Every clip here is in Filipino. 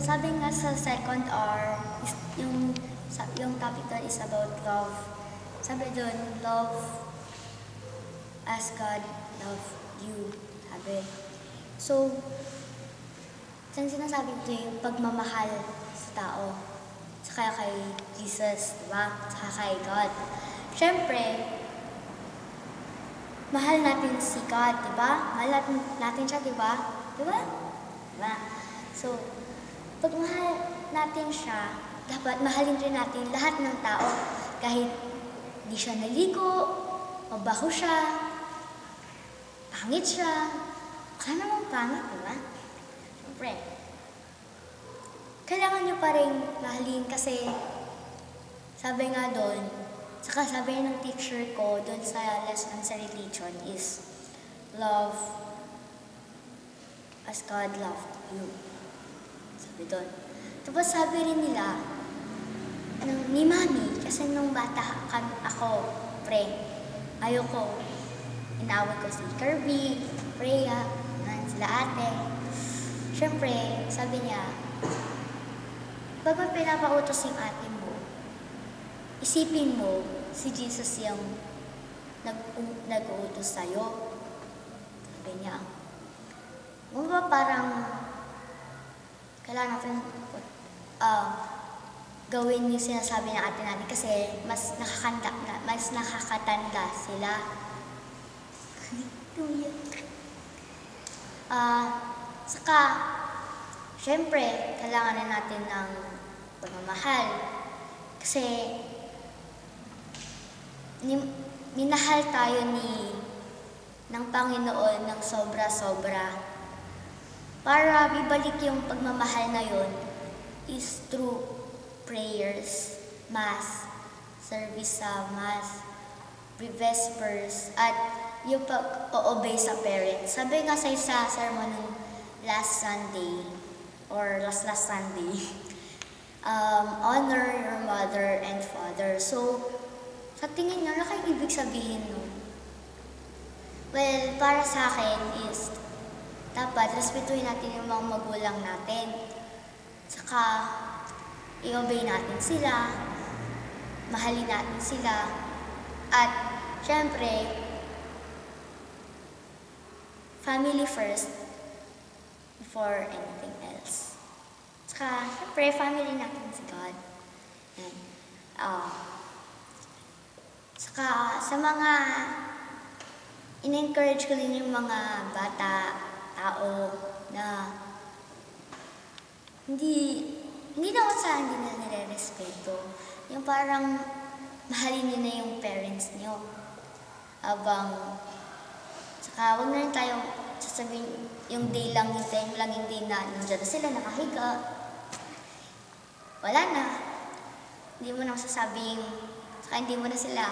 sabi nga sa second hour, yung topic doon is about love. Sabi doon, love as God loved you. Sabi. So, saan sinasabi ito yung pagmamahal sa tao? Saka kay Jesus, diba? Saka kay God. Siyempre, mahal natin si God, diba? Mahal natin siya, diba? Diba? Diba? So, pag mahal natin siya, dapat mahalin rin natin lahat ng tao. Kahit di siya naligo, mabaho siya, pangit siya, baka naman pangit, diba? Siyempre, kailangan nyo pa rin mahalin kasi sabi nga doon, saka sabi ng teacher ko doon sa lesson sa religion is love as God loved you. Sabi doon. Tapos sabi rin nila, ni Mami, kasi nung bata ako, ayoko, inawag ko si Kirby, Freya, sila ate. Siyempre, sabi niya, pag may pinapautos yung ate mo, isipin mo si Jesus yung nag-uutos sa'yo. Sabi niya, ba parang kailangan natin gawin yung sinasabi ng ate natin kasi mas nakakatanda sila. Saka, syempre, kailangan na natin ng pagmamahal. Kasi, minahal tayo ng Panginoon ng sobra-sobra. Para ibalik yung pagmamahal na yun is through prayers, mass, service sa mass, vespers, at yung pag-obey sa parents. Sabi nga sa isa sermon ng last Sunday, or last Sunday, honor your mother and father. So, sa tingin nyo, ano kayong ibig sabihin nun? Well, para sa akin is, dapat respetuhin natin yung mga magulang natin. Saka, i-obey natin sila, mahalin natin sila, at syempre, family first before anything else. Saka, syempre, family natin si God. And, saka, sa mga in-encourage ko din yung mga tao na hindi naman sa hindi na nire-respeto. Yung parang mahalin nyo na yung parents nyo. Saka huwag na rin tayo sasabihin yung day lang, yung time lang, yung day na nandiyan na sila, nakahiga. Wala na. Hindi mo na masasabing, saka hindi mo na sila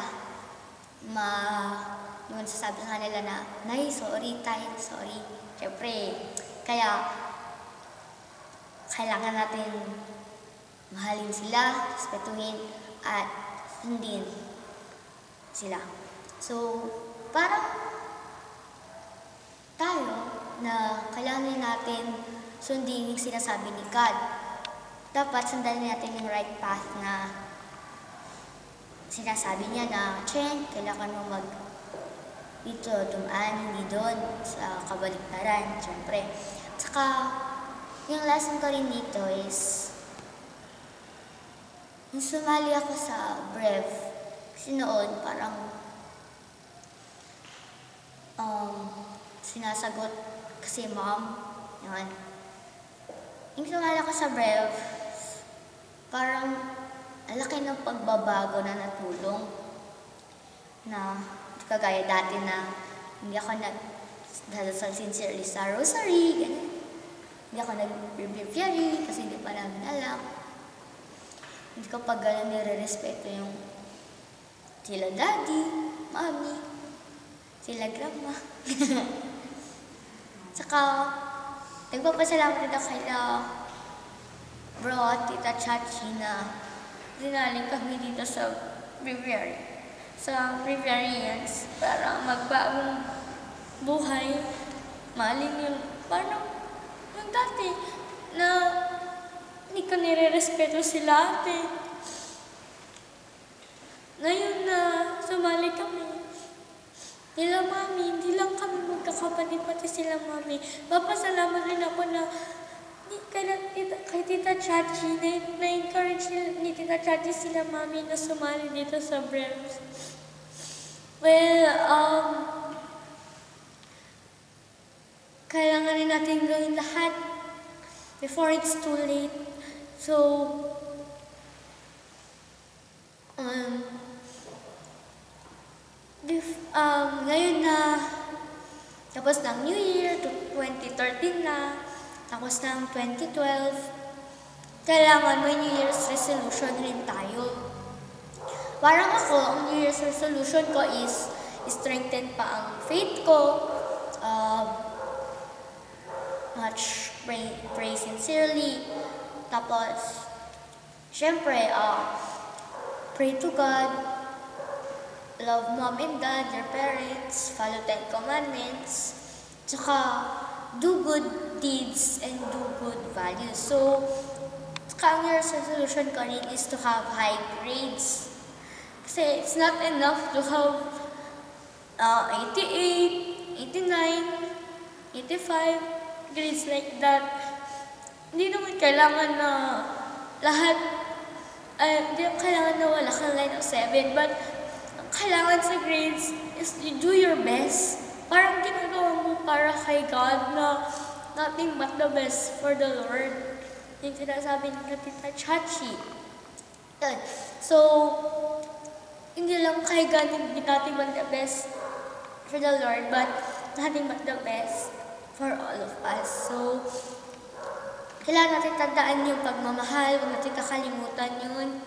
hindi mo nasasabi sa kanila na, Nay, sorry, Tay, sorry. Siyempre, kaya kailangan natin mahalin sila, respetuhin, at sundin sila. So, parang tayo na kailangan natin sundin yung sinasabi ni God. Dapat sundan natin yung right path na sinasabi niya na, Chen, kailangan mo dito, dumaan, hindi doon, sa kabaliktaran, syempre. Saka, yung lesson ko rin dito is, nung sumali ako sa Brev, kasi noon, parang, sinasagot kasi mom, yun. Yung sumali ako sa Brev, parang, ang laki ng pagbabago na natulong na kagaya dati na hindi ako nagdadasal sincerely sa rosary, ganun. Hindi ako nag-breviary kasi hindi pa namin alam. Hindi ko pag gano'n nire-respeto yung sila daddy, mommy, sila grandma. Saka, nagpapasalamat rin ako kay bro, tita Chachi na dinaling kami dito sa breviary. Sa breviarians para magbagong buhay. Maling yung, parang yung dati na ko nire-respeto sila ate. Ngayon na sumali kami, nila mami, hindi lang kami magkakapatid, pati sila mami. Papasalamat rin ako na kay Tita Chachi, na-encourage ni Tita Chachi sila mami na sumali dito sa BREMS. Well, kailangan rin natin gawin lahat before it's too late. So, ngayon na tapos ng New Year, 2013 na, tapos ng 2012, kailangan may New Year's resolution rin tayo. Parang ako, ang New Year's resolution ko is strengthen pa ang faith ko, pray sincerely, tapos, syempre, pray to God, love mom and dad, your parents, follow 10 commandments, tsaka do good deeds and do good values. So, ang New Year's resolution ko rin is to have high grades. Kasi it's not enough to have 88, 89, 85 grades like that. Hindi naman kailangan na lahat, hindi naman kailangan na wala kang line of 7, but ang kailangan sa grades is you do your best. Parang ginagawa mo para kay God na nothing but the best for the Lord. Yung sinasabi ni Tita Chachi. So, hindi lang kay God hindi nothing but the best for the Lord, but nothing but the best for all of us. So, kailangan natin tandaan yung pagmamahal, huwag natin kakalimutan yun.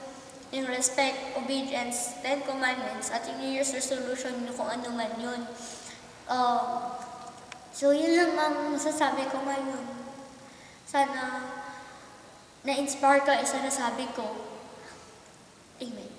Yung respect, obedience, 10 commandments, at yung New Year's resolution, kung ano man yun. So, yun lang ang masasabi ko ngayon. Sana na-inspire ka sa nasabi ko. Amen.